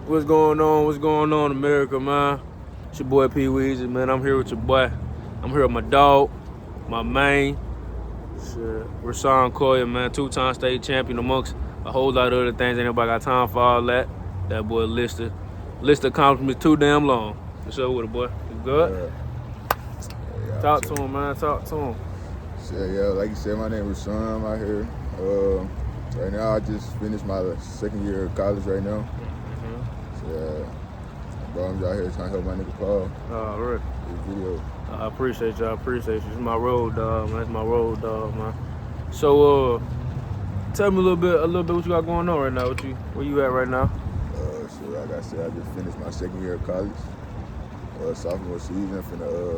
What's going on? What's going on, America, man? It's your boy P. Weezy, man. I'm here with your boy. I'm here with my dog, my main, Rasaun Collier, man. 2-time state champion amongst a whole lot of other things. Ain't nobody got time for all that. That boy list of accomplishments too damn long. What's up with it, boy? You good? Talk to him, man. Talk to him. Yeah, like you said, my name is Rasaun. I'm out here. Right now, I just finished my second year of college right now. Bro, I'm out here trying to help my nigga Paul. Oh, really? This video. I appreciate you. I appreciate you. It's my road dog, man. It's my road dog, man. So, tell me a little bit what you got going on right now. Where you at right now? So like I said, I just finished my second year of college. Sophomore season.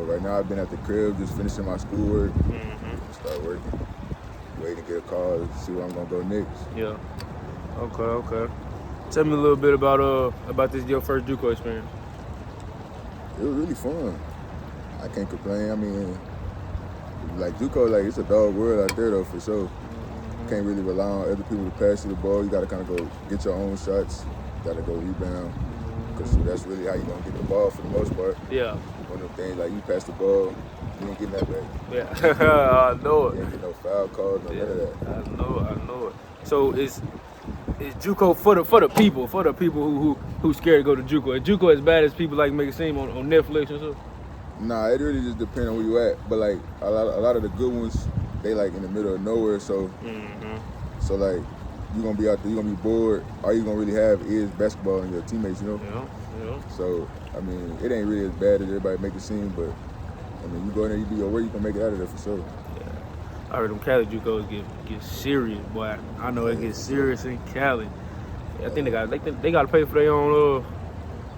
Right now, I've been at the crib, just finishing my schoolwork. Start working. Waiting to get a call to see where I'm gonna go next. Yeah. Okay. Tell me a little bit about this your first JUCO experience. It was really fun. I can't complain. I mean, like JUCO, like it's a dog world out there though for sure. You can't really rely on other people to pass you the ball. You gotta kind of go get your own shots. You gotta go rebound. Cause that's really how you gonna get the ball for the most part. Yeah. One of the things like you pass the ball, you ain't getting that back. Yeah. I know it. You ain't get no foul calls, none of that. I know it. So it's JUCO for the people who scared to go to JUCO. Is JUCO as bad as people like make it seem on Netflix and stuff? Nah, it really just depends on where you at. But like a lot of the good ones, they like in the middle of nowhere. So so like you gonna be out there, you gonna be bored. All you gonna really have is basketball and your teammates, you know. Yeah. So I mean, it ain't really as bad as everybody make it seem. But I mean, you go in there, you do your work, you can make it out of there for sure. I heard them Cali JUCOs get serious, boy. I know it gets serious in Cali. I think they got to pay for their own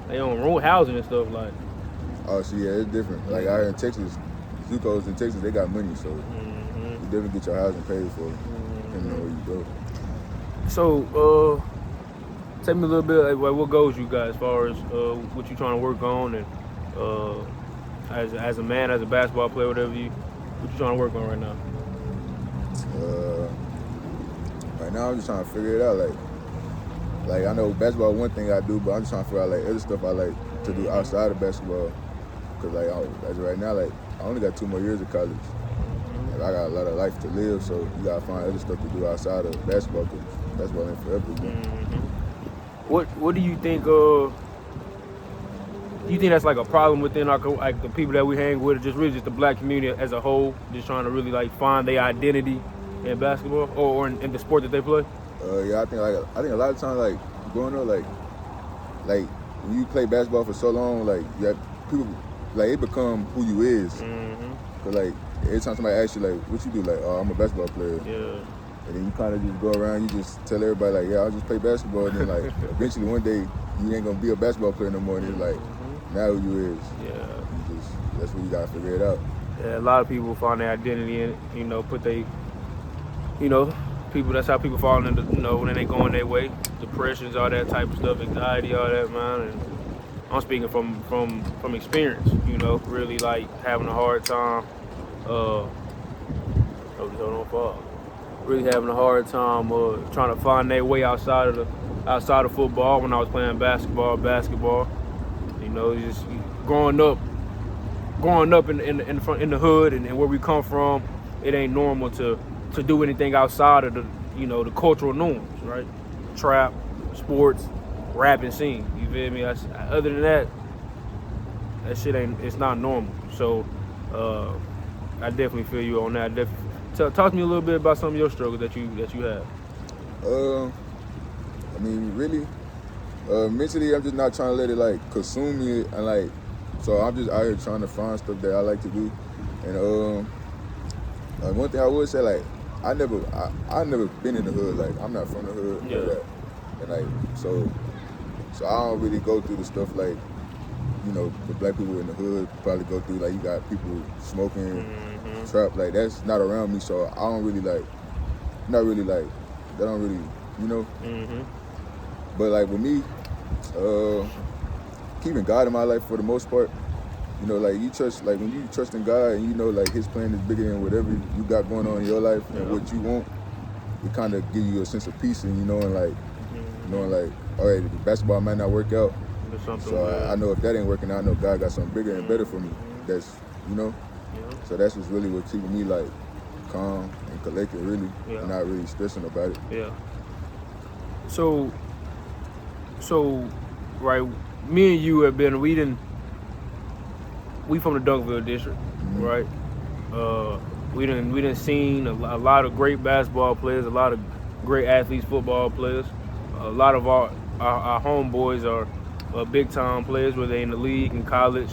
room housing and stuff like. Oh, so yeah, it's different. Like out here in Texas, JUCOs in Texas, they got money, so you definitely get your housing paid for, depending on where you go. So, tell me a little bit like what goals you got as far as what you trying to work on, and as a man, as a basketball player, what you trying to work on right now? Right now I'm just trying to figure it out. Like I know basketball one thing I do, but I'm just trying to figure out like other stuff I like to do outside of basketball. Cause like as of right now, like I only got 2 more years of college. And I got a lot of life to live, so you gotta find other stuff to do outside of basketball. Cause basketball ain't forever. What do you think? Do you think that's like a problem within like the people that we hang with, or just really just the black community as a whole, just trying to really like find their identity in basketball or in the sport that they play? Yeah, I think a lot of times like growing up, like when you play basketball for so long, like you have people like it become who you is. Cause like every time somebody asks you like what you do, like oh I'm a basketball player. Yeah. And then you kind of just go around, you just tell everybody like yeah I'll just play basketball, and then like eventually one day you ain't gonna be a basketball player no more, and it's like now who you is. Yeah. That's what you gotta figure it out. Yeah, a lot of people find their identity in it, people, that's how people fall into, when they ain't going their way. Depressions, all that type of stuff, anxiety, all that, man. And I'm speaking from experience, really like having a hard time, really having a hard time trying to find their way outside of football when I was playing basketball. Just growing up in the hood and where we come from, it ain't normal to do anything outside of the cultural norms, right? Trap, sports, rap and sing. You feel me? Other than that shit it's not normal. So I definitely feel you on that. Talk to me a little bit about some of your struggles that you had. I mean, really, mentally, I'm just not trying to let it like consume me, and like, so I'm just out here trying to find stuff that I like to do. And one thing I would say, like, I never been in the hood. Like, I'm not from the hood. Yeah. Like that. And like, so I don't really go through the stuff like, the black people in the hood probably go through. Like, you got people smoking, trap. Like, that's not around me. So I don't really like, not really like, that don't really, But like with me, keeping God in my life for the most part, like you trust, like when you trust in God and like His plan is bigger than whatever you got going on in your life and what you want, it kind of give you a sense of peace and knowing like all right, the basketball might not work out. There's something So where, I know if that ain't working out, I know God got something bigger and better for me. That's, you know. yeah. So that's what's really what keeping me like calm and collected, really, and not really stressing about it. Yeah. So, right, me and you have been, we from the Duncanville district, right? We didn't seen a lot of great basketball players, a lot of great athletes, football players. A lot of our homeboys are big time players, whether they in the league, in college,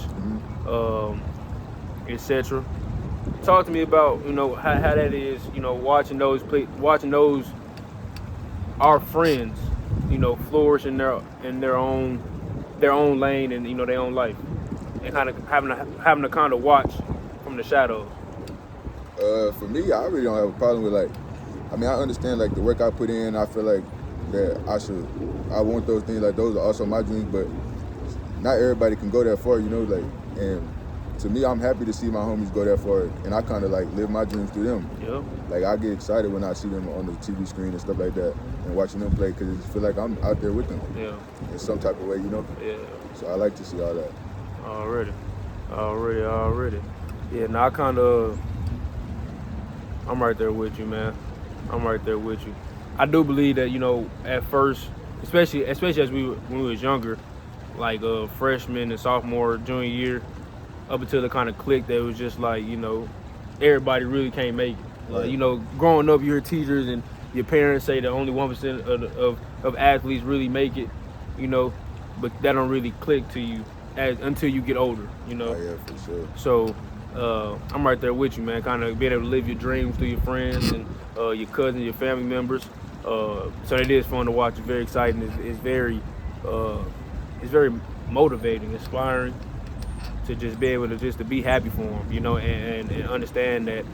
etc. Talk to me about how that is, watching those our friends, flourish in their own lane and their own life, and kind of having to kind of watch from the shadows. For me, I really don't have a problem with like. I mean, I understand like the work I put in. I feel like that I want those things. Like those are also my dreams, but not everybody can go that far, like. And to me, I'm happy to see my homies go that far, and I kind of like live my dreams through them. Yeah. Like I get excited when I see them on the TV screen and stuff like that, and watching them play because I feel like I'm out there with them. Yeah. In some type of way, Yeah. So I like to see all that. Already. Yeah. Now I'm right there with you, man. I'm right there with you. I do believe that at first, especially as when we was younger, like freshman and sophomore, junior year, up until the kind of click that was just like everybody really can't make it. Right. Growing up, you hear teachers and your parents say that only 1% of athletes really make it, but that don't really click to you until you get older, Oh, yeah, for sure. So I'm right there with you, man. Kind of being able to live your dreams through your friends and your cousins, your family members. So it is fun to watch. It's very exciting. It's very motivating, inspiring to just be able to be happy for them, and understand that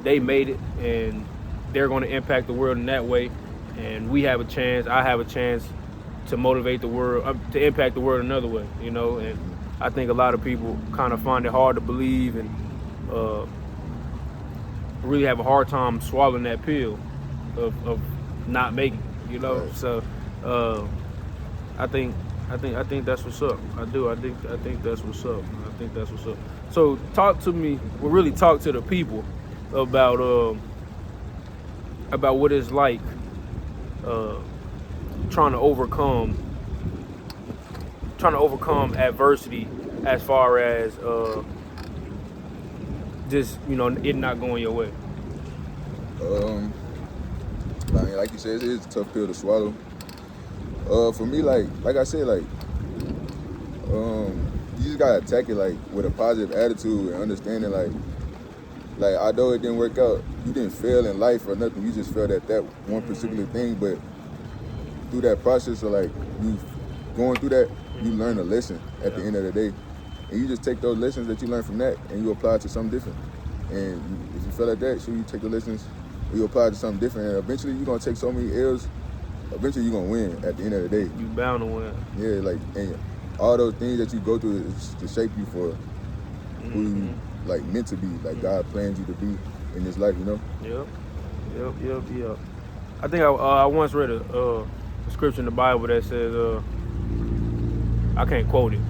they made it and they're going to impact the world in that way. And I have a chance to motivate the world, to impact the world another way, and I think a lot of people kind of find it hard to believe and really have a hard time swallowing that pill of not making it, Right. So I think that's what's up. I do. I think that's what's up. I think that's what's up. So talk to me. We'll really talk to the people about what it's like trying to overcome adversity, as far as just it not going your way. I mean, like you said, it's a tough pill to swallow. For me, like I said, you just gotta attack it like with a positive attitude and understanding like although it didn't work out, you didn't fail in life or nothing. You just failed at that one particular thing, but through that process of like you going through that, you learn a lesson at the end of the day, and you just take those lessons that you learn from that and you apply it to something different. And if you fail at that, so you take the lessons and you apply it to something different, and eventually you're gonna take so many L's. Eventually you're gonna win at the end of the day. You bound to win. Yeah, like, and all those things that you go through is to shape you for who you like meant to be, like God plans you to be in this life, Yep. I think I once read a scripture in the Bible that says, I can't quote it,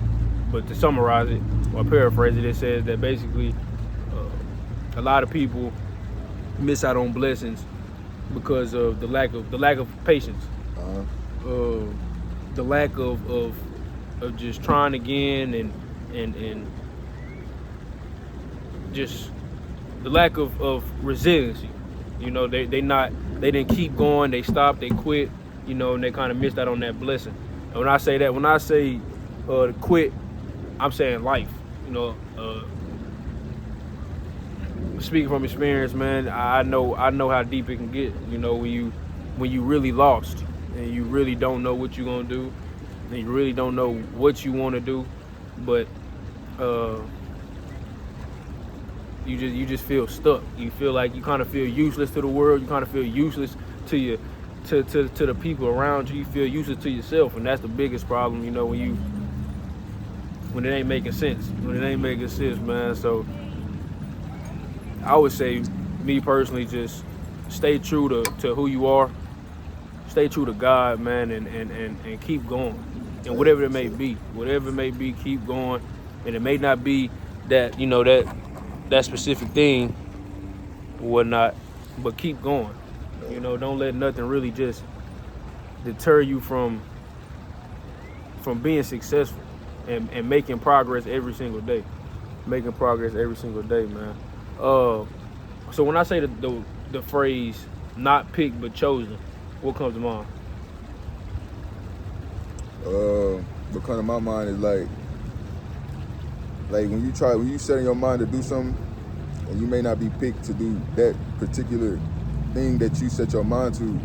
but to summarize it or paraphrase it, it says that basically a lot of people miss out on blessings because of the lack of patience, the lack of just trying again and just the lack of resiliency. They didn't keep going. They stopped. They quit. And they kind of missed out on that blessing. And when I say quit, I'm saying life. Speaking from experience, man, I know how deep it can get. When you really lost and you really don't know what you're gonna do, and you really don't know what you want to do, but you just feel stuck. You feel like you kind of feel useless to the world. You kind of feel useless to the people around you. You feel useless to yourself, and that's the biggest problem. When it ain't making sense. Man. So I would say, me personally, just stay true to who you are. stay true to God, man, and keep going. And whatever it may be, keep going. And it may not be that, that specific thing or whatnot, but keep going. Don't let nothing really just deter you from being successful and making progress every single day. Making progress every single day, man. So when I say the phrase "not picked but chosen," what comes to mind? What comes to my mind is like when you set in your mind to do something, and you may not be picked to do that particular thing that you set your mind to.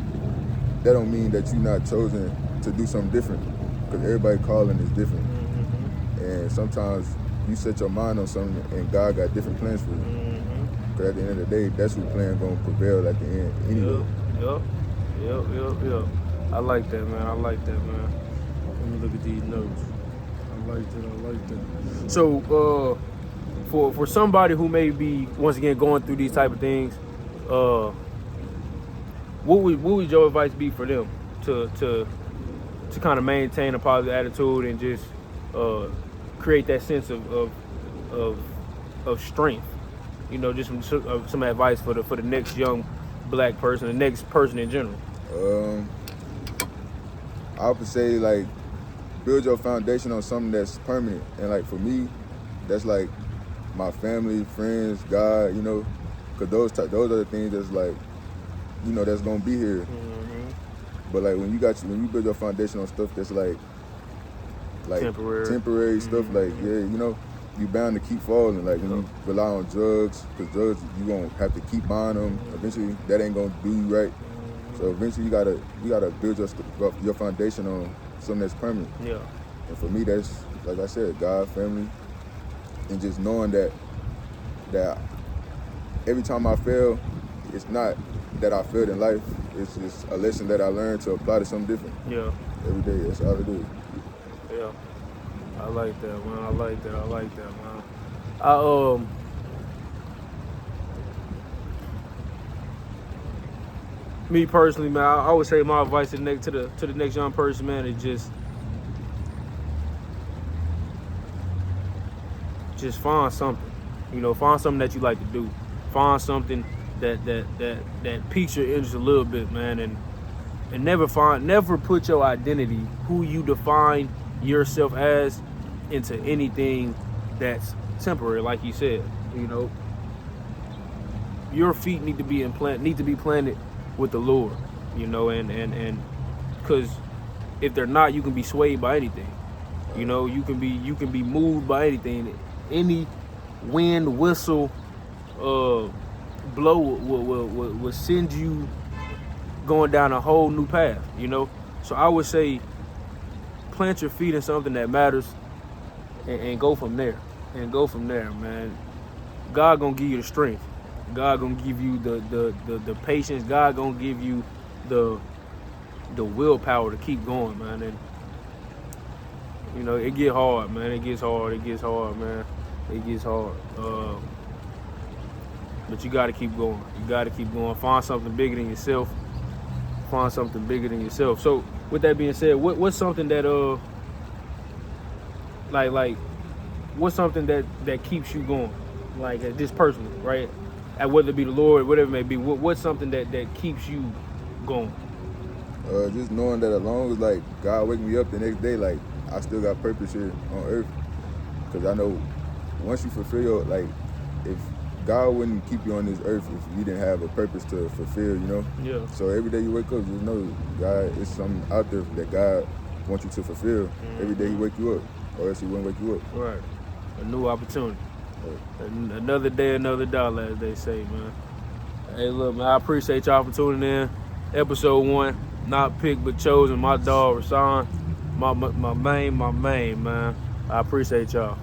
That don't mean that you're not chosen to do something different, because everybody calling is different. Mm-hmm. And sometimes you set your mind on something, and God got different plans for you. Mm-hmm. Because at the end of the day, that's what plan gonna prevail at the end anyway. Yep. I like that, man. Let me look at these notes. I like that. So, for somebody who may be once again going through these type of things, what would your advice be for them to kind of maintain a positive attitude and just create that sense of strength? Just some advice for the next young black person, the next person in general. I would say like build your foundation on something that's permanent, and like for me, that's like my family, friends, God, because those are the things that's like, that's gonna be here. Mm-hmm. But like when you build your foundation on stuff that's like temporary stuff, like you bound to keep falling. Like when you rely on drugs, because drugs you gonna have to keep buying them. Eventually, that ain't gonna do you right. So eventually, you gotta build your foundation on something that's permanent. Yeah. And for me, that's like I said, God, family, and just knowing that every time I fail, it's not that I failed in life. It's just a lesson that I learned to apply to something different. Yeah. Every day, that's all it is. Yeah. I like that, man. I like that, man. Me personally, man, I would say my advice to the next young person, man, is just find something. Find something that you like to do. Find something that piques your interest a little bit, man, and never put your identity, who you define yourself as, into anything that's temporary. Like you said, your feet need to be planted with the Lord, and because if they're not, you can be swayed by anything. You can be moved by anything. Any wind, whistle, blow will send you going down a whole new path. So I would say plant your feet in something that matters, and go from there. Man. God gonna give you the strength. God gonna give you the patience. God gonna give you the willpower to keep going, man. And it get hard, man. It gets hard, man. It gets hard. But you gotta keep going. Find something bigger than yourself. So with that being said, what's something that what's something that keeps you going, like just personally, right? Whether it be the Lord, whatever it may be, what's something that keeps you going? Just knowing that as long as like God wake me up the next day, like I still got purpose here on earth. Because I know once you fulfill your, if God wouldn't keep you on this earth if you didn't have a purpose to fulfill, Yeah. So every day you wake up, just know God, it's something out there that God wants you to fulfill. Mm-hmm. Every day He wake you up, or else He wouldn't wake you up. Right. A new opportunity. Another day, another dollar, as they say, man. Hey, look, man, I appreciate y'all for tuning in. Episode 1, not picked but chosen. My dog, Rasaun, my main, man. I appreciate y'all.